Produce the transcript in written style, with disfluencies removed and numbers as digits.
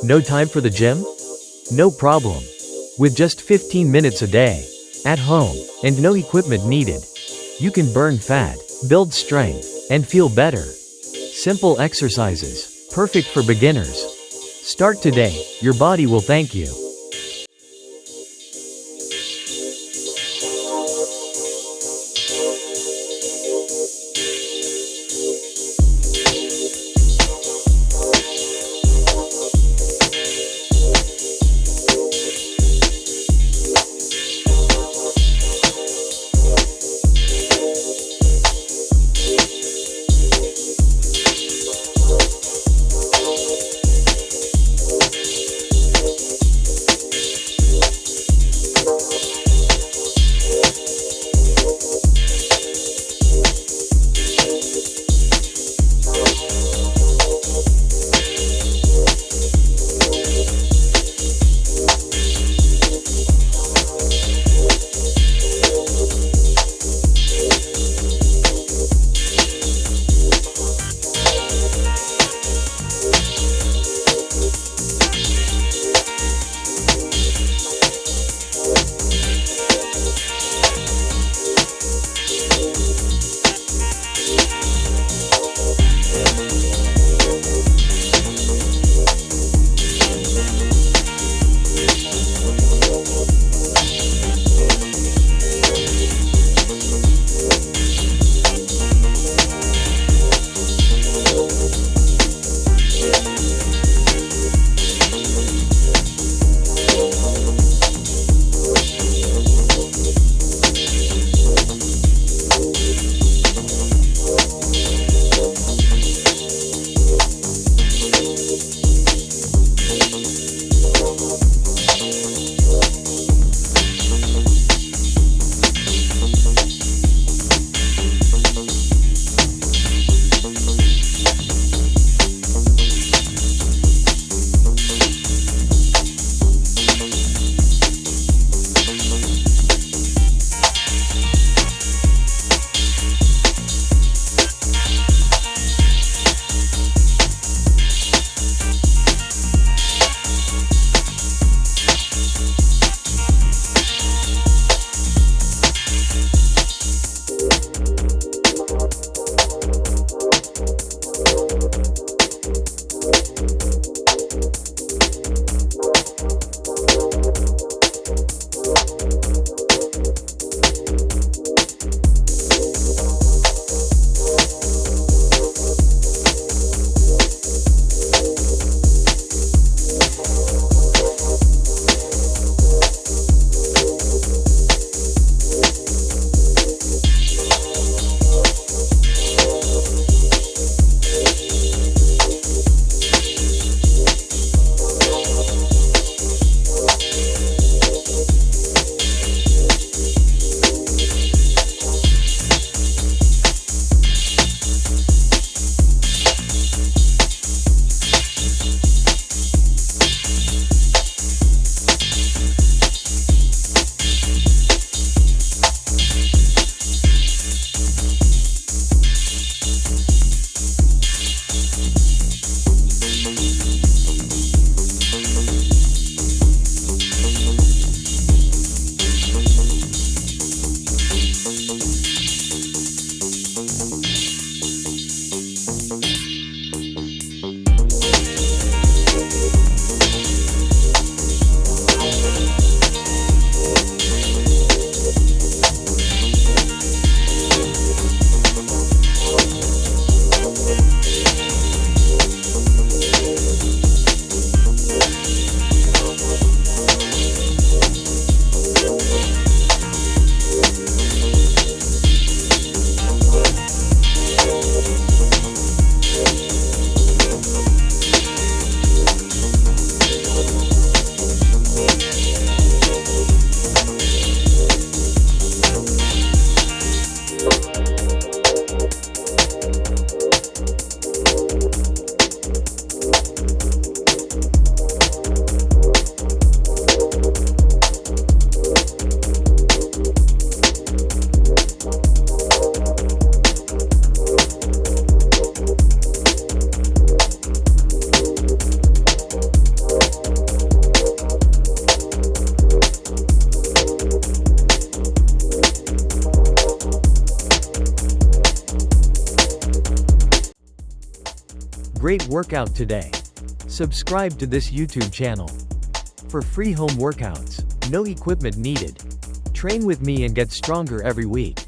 No time for the gym? No problem. With just 15 minutes a day, at home, and no equipment needed, you can burn fat, build strength, and feel better. Simple exercises, perfect for beginners. Start today, your body will thank you. Great workout today. Subscribe to this YouTube channel. For free home workouts, no equipment needed. Train with me and get stronger every week.